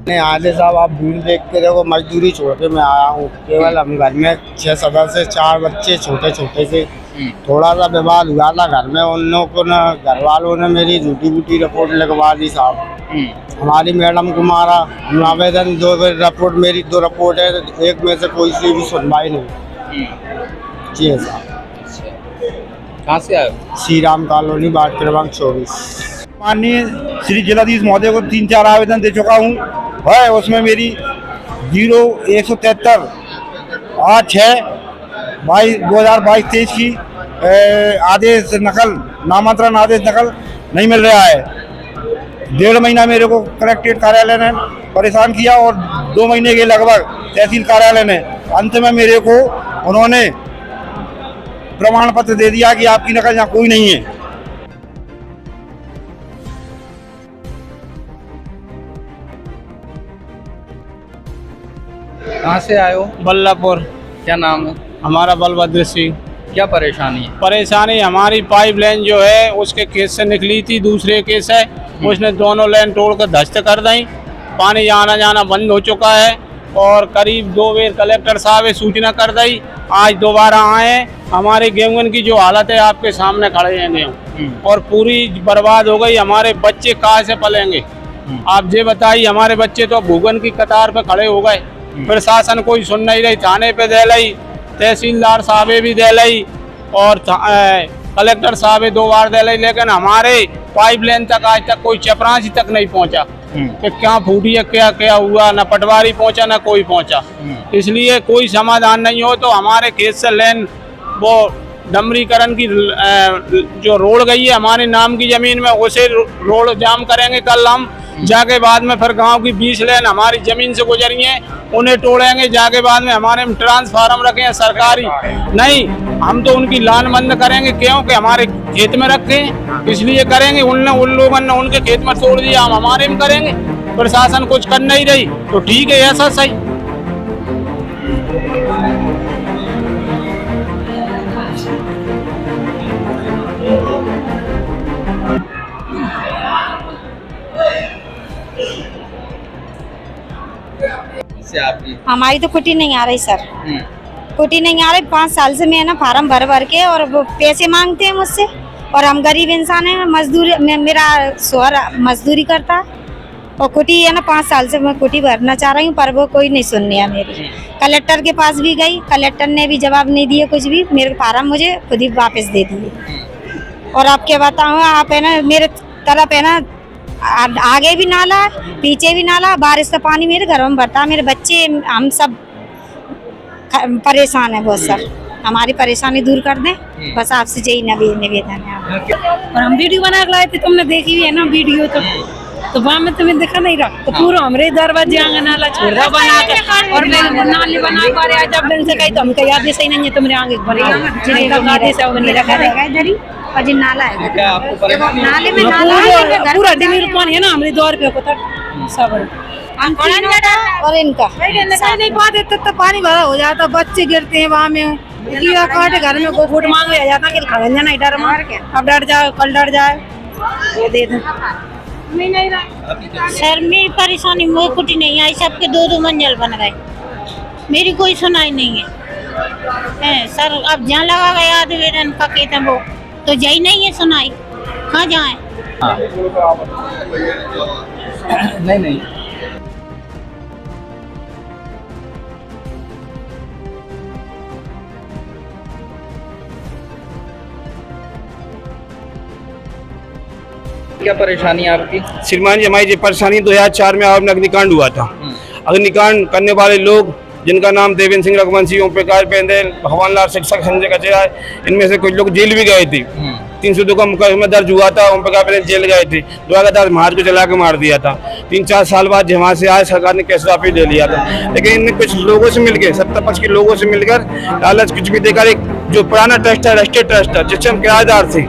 नहीं आले साहब, आप भीड़ देख के देखो, मजदूरी छोड़ के मैं आया हूँ। केवल हम घर में 6 सदस्य, 4 बच्चे छोटे छोटे से। थोड़ा सा विवाद हुआ था घर में, उन लोगों को ना घर वालों ने मेरी झूठी बूटी रिपोर्ट लिखवा दी साहब। हमारी मैडम को मारा, हम आवेदन 2 रिपोर्ट, मेरी 2 रिपोर्ट है, एक में से कोई सी भी सुनवाई नहीं। जी है साहब। कहाँ से आए? श्री राम कॉलोनी, वार्ड क्रमांक 24। माननीय श्री जिलाधीश महोदय को 3-4 आवेदन दे चुका हूँ है। उसमें मेरी 0173 8/6/2022-23 की आदेश नकल, नामांतरण आदेश नकल नहीं मिल रहा है। 1.5 महीना मेरे को कलेक्ट्रेट कार्यालय ने परेशान किया और 2 महीने के लगभग तहसील कार्यालय ने। अंत में मेरे को उन्होंने प्रमाण पत्र दे दिया कि आपकी नकल यहाँ कोई नहीं है। कहाँ से आए हो? बल्लापुर। क्या नाम है? हमारा बलभद्र सिंह। क्या परेशानी है? परेशानी हमारी पाइपलाइन जो है उसके केस से निकली थी, दूसरे केस है, उसने दोनों लाइन तोड़ कर ध्वस्त कर दी। पानी आना जाना बंद हो चुका है और करीब 2 बार कलेक्टर साहब सूचना कर दी। आज दोबारा आए। हमारे गेहूं की जो हालत है आपके सामने खड़े हैं गेहूँ, और पूरी बर्बाद हो गई। हमारे बच्चे कहाँ से पलेंगे आप ये बताइए। हमारे बच्चे तो भूगन की कतार पे खड़े हो गए। प्रशासन कोई सुन नहीं रही, थाने पे दे लाई, तहसीलदार साहब भी दे लाई और कलेक्टर साहब 2 बार दे लाई, लेकिन हमारे पाइपलाइन तक आज तक कोई चपरासी तक नहीं पहुंचा कि क्या फूटी है, क्या क्या हुआ। न पटवारी पहुंचा, न कोई पहुंचा। इसलिए कोई समाधान नहीं हो तो हमारे खेत से लेन वो डमरीकरण की जो रोड गई है हमारे नाम की जमीन में, उसे रोड जाम करेंगे कल हम। जाके बाद में फिर गांव की 20 लेन हमारी जमीन से गुजरी हैं, उन्हें तोड़ेंगे। जाके बाद में हमारे ट्रांसफार्म रखे हैं सरकारी, नहीं हम तो उनकी लान बंद करेंगे। क्योंकि हमारे खेत में रखे हैं, इसलिए करेंगे। उन लोगों ने उनके खेत में तोड़ दिया, हम हमारे में करेंगे। प्रशासन कुछ कर नहीं रही तो ठीक है, ऐसा सही। हमारी तो कुटी नहीं आ रही सर, कुटी नहीं आ रही। 5 साल से मैं ना फार्म भर भर के, और वो पैसे मांगते हैं मुझसे, और हम गरीब इंसान हैं। मजदूरी, मेरा शोहर मजदूरी करता है और कुटी है ना 5 साल से मैं कुटी भरना चाह रही हूँ, पर वो कोई नहीं सुन रहा मेरी। कलेक्टर के पास भी गई, कलेक्टर ने भी जवाब नहीं दिया कुछ भी। मेरे फार्म मुझे खुद ही वापस दे दिए। और आप क्या बताऊँ, आप है ना मेरे तरफ है ना आगे भी नाला, पीछे भी नाला, बारिश का पानी मेरे घर में भरता। मेरे बच्चे, हम सब परेशान है बहुत सर। हमारी परेशानी दूर कर दें, बस आपसे यही निवेदन है। और हम वीडियो बना के लाए थे, तुमने देखी हुई है ना वीडियो, तो वहाँ में तुम्हें दिखा नहीं रहा। तो पूरा हमारे दरवाजे आंगन नाला छोड़ रहा बना के, और मैं नाली बना पा रहे। जब दिन से कही तो हम याद सही नहीं है, तुम्हारे आगे नाला है, नाले में पूरा डिमीर पानी है ना हमारे द्वार पे सब। और इनका नहीं पाते तब तो पानी भरा हो जाता, बच्चे गिरते हैं वहाँ में। काटे घर में को फूट मांग लिया जाता कि खड़ा नहीं डर मार के, अब डर जाए कल डर जाए। ये दे दो सर, मेरी परेशानी मुझे कुछ नहीं आई। सबके 2-2 मंजिल बन गए, मेरी कोई सुनाई नहीं है सर। अब जहाँ लगा गया आवेदन का कहते हैं वो, तो यही नहीं है सुनाई, कहाँ जाए? नहीं क्या परेशानी है आपकी? श्रीमान जी, हमारी परेशानी 2004 में और अग्निकांड हुआ था। अग्निकांड करने वाले लोग जिनका नाम देवेंद्र सिंह रघुवंशी, ओम प्रकाश पेंदेल, भगवान लाल शिक्षक, संजय कचरा, इनमें से कुछ लोग जेल भी गए थे। 302 का मुकदमा दर्ज हुआ था। ओम प्रकाश पेंदेल जेल गए थे, 2010 महाज को जला के मार दिया था। 3-4 साल बाद जहाँ से आए सरकार ने केस वापस ले लिया था। लेकिन इनने कुछ लोगों से मिलकर, 70-5 के लोगों से मिलकर लालच कुछ भी देकर एक जो पुराना ट्रस्ट है, राष्ट्रीय ट्रस्ट है, जिससे हम किराएदार थे,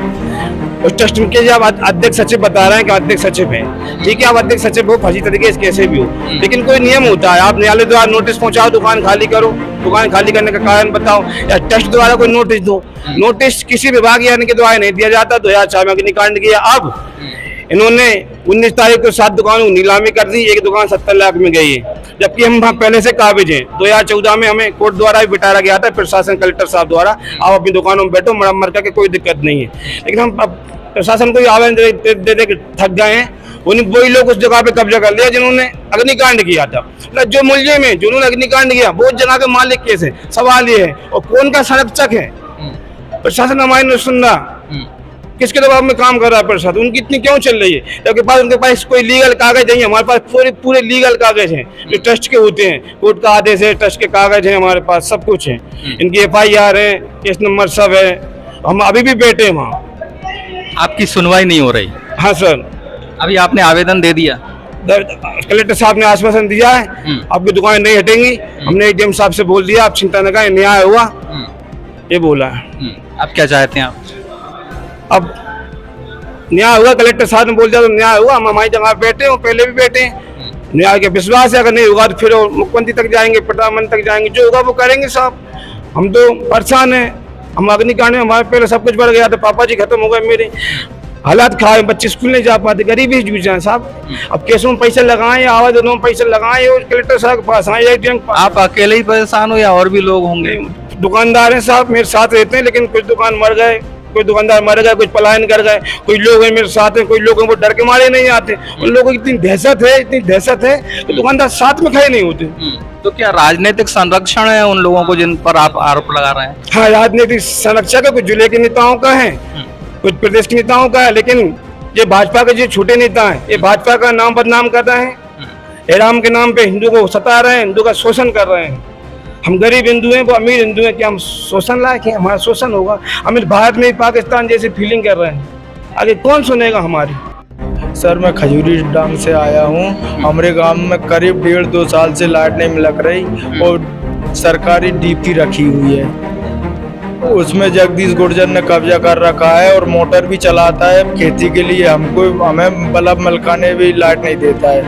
उस ट्रस्ट के जब अध्यक्ष सचिव बता रहे हैं कि अध्यक्ष सचिव है, ठीक है, आप अध्यक्ष सचिव हो फर्जी तरीके से कैसे भी हो, लेकिन कोई नियम होता है। आप न्यायालय द्वारा नोटिस पहुंचाओ, दुकान खाली करो, दुकान खाली करने का कारण बताओ, या ट्रस्ट द्वारा कोई नोटिस दो। नोटिस किसी विभाग या के द्वारा नहीं दिया जाता। 2004 में अग्निकांड किया। अब इन्होंने 19 तारीख को 7 दुकानों की नीलामी कर दी, एक दुकान 70 लाख में गई है, जबकि हम वहाँ पहले से काबिज हैं। 2014 में हमें कोर्ट द्वारा भी बिठाया गया था, प्रशासन कलेक्टर साहब द्वारा, आप अपनी दुकानों में बैठो, मरम्मत करके, कोई दिक्कत नहीं है। लेकिन हम अब प्रशासन को आवेदन दे के थक गए हैं। वही लोग उस जगह पे कब्जा कर लिया जिन्होंने अग्निकांड किया था। मतलब जो मुलजिम है, जिन्होंने अग्निकांड किया, वो जगह के मालिक केस है। सवाल ये है, और कौन का संरक्षक है? प्रशासन हमारी नहीं सुन रहा, किसके दबाव में काम कर रहा है प्रशासन? उनकी इतनी क्यों चल रही है? जबकि उनके पास कोई लीगल कागज नहीं है। हमारे पास पूरे लीगल कागज हैं जो ट्रस्ट के होते हैं, कोर्ट का आदेश है, ट्रस्ट के कागज हैं, हमारे पास सब कुछ है। इनकी FIR है, केस नंबर सब है, हम अभी भी बैठे हैं वहाँ। आपकी सुनवाई नहीं हो रही? हाँ सर, अभी आपने आवेदन दे दिया? कलेक्टर साहब ने आश्वासन दिया है, आपकी दुकानें नहीं हटेंगी। हमने ADM साहब से बोल दिया, आप चिंता न करें, न्याय हुआ, ये बोला है। अब क्या चाहते हैं आप? अब न्याय हुआ, कलेक्टर साहब ने बोल दिया तो न्याय हुआ। हम हमारी जगह बैठे हो, पहले भी बैठे हैं, न्याय के विश्वास है। अगर नहीं होगा तो फिर मुख्यमंत्री तक जाएंगे, प्रधानमंत्री तक जाएंगे, जो होगा वो करेंगे साहब। हम तो परेशान हैं, हम अग्निकांड में हमारे पहले सब कुछ बढ़ गया था, पापा जी खत्म हो गए मेरे, हालात खराब है, बच्चे स्कूल नहीं जा पाते, गरीबी जूझ जाए साहब। अब केसों में पैसे लगाएं, आवाज़ों में पैसे लगाएं, और कलेक्टर साहब के पास आए, ADM के पास। आप अकेले ही परेशान हो या और भी लोग होंगे? दुकानदार हैं साहब, मेरे साथ रहते हैं, लेकिन कुछ दुकान मर गए, कोई दुकानदार मर गए, कुछ पलायन कर गए, कोई लोग हैं मेरे साथ हैं, कोई लोग हैं वो डर के मारे नहीं आते। उन लोगों की इतनी दहशत है कि दुकानदार साथ में खड़े नहीं होते। तो क्या राजनीतिक संरक्षण है उन लोगों को जिन पर आप आरोप लगा रहे हैं? हाँ, राजनीतिक संरक्षक है, कुछ जिले के नेताओं का है, कुछ प्रदेश के नेताओं का है, लेकिन ये भाजपा के जो छोटे नेता हैं, ये भाजपा का नाम बदनाम कर रहे हैं। राम के नाम पे हिंदू को सता रहे हैं, हिंदू का शोषण कर रहे हैं। हम गरीब हिंदू हैं, वो अमीर हिंदू हैं, क्या हम शोषण लायक हैं? हमारा शोषण होगा? हम इस भारत में पाकिस्तान जैसी फीलिंग कर रहे हैं, आगे कौन सुनेगा हमारी? सर, मैं खजूरी डांग से आया हूँ। हमारे गांव में करीब 1.5-2 साल से लाइट नहीं लग रही और सरकारी डीपी रखी हुई है, उसमें जगदीश गुर्जर ने कब्जा कर रखा है और मोटर भी चलाता है खेती के लिए। हमें बल्ब मलकाने भी लाइट नहीं देता है।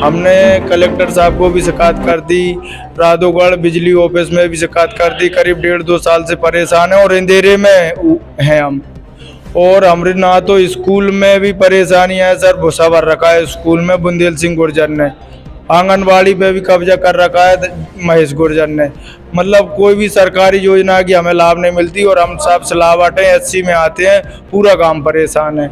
हमने कलेक्टर साहब को भी शिकायत कर दी, राधोगढ़ बिजली ऑफिस में भी शिकायत कर दी। करीब 1.5-2 साल से परेशान है और अंधेरे में हैं हम। और हमारे ना तो स्कूल में भी परेशानी है सर, भूसा भर रखा है स्कूल में बुंदेल सिंह गुर्जर ने। आंगनबाड़ी पे भी कब्जा कर रखा है महेश गुर्जर ने। मतलब कोई भी सरकारी योजना की हमें लाभ नहीं मिलती और हम सब सिलावट हैं, 80 में आते हैं, पूरा काम परेशान है।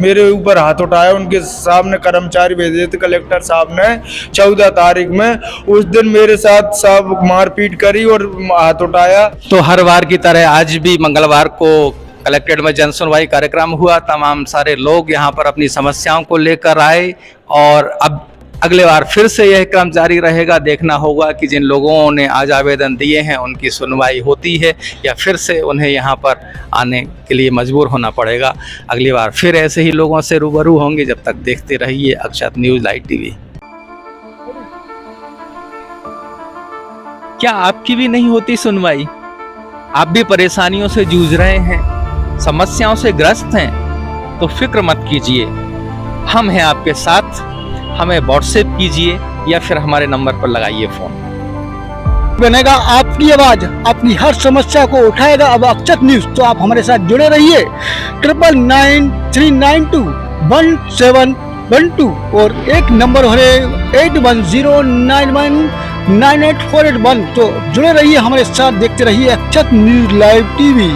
मेरे ऊपर हाथ उठाया, उनके सामने कर्मचारी भेजे थे कलेक्टर साहब ने 14 तारीख में। उस दिन मेरे साथ सब मारपीट करी और हाथ उठाया। तो हर बार की तरह आज भी मंगलवार को कलेक्ट्रेट में जन सुनवाई कार्यक्रम हुआ। तमाम सारे लोग यहाँ पर अपनी समस्याओं को लेकर आए और अब अगले बार फिर से यह क्रम जारी रहेगा। देखना होगा कि जिन लोगों ने आज आवेदन दिए हैं उनकी सुनवाई होती है या फिर से उन्हें यहाँ पर आने के लिए मजबूर होना पड़ेगा। अगली बार फिर ऐसे ही लोगों से रूबरू होंगे। जब तक देखते रहिए अक्षत न्यूज़ लाइव टीवी। क्या आपकी भी नहीं होती सुनवाई? आप भी परेशानियों से जूझ रहे हैं, समस्याओं से ग्रस्त हैं? तो फिक्र मत कीजिए, हम हैं आपके साथ। हमें व्हाट्सएप कीजिए या फिर हमारे नंबर पर लगाइए फोन। बनेगा आपकी आवाज, अपनी हर समस्या को उठाएगा अब अक्षत न्यूज। तो आप हमारे साथ जुड़े रहिए 9993921712 और एक नंबर है 8109198481। तो जुड़े रहिए हमारे साथ, देखते रहिए अक्षत न्यूज लाइव टीवी।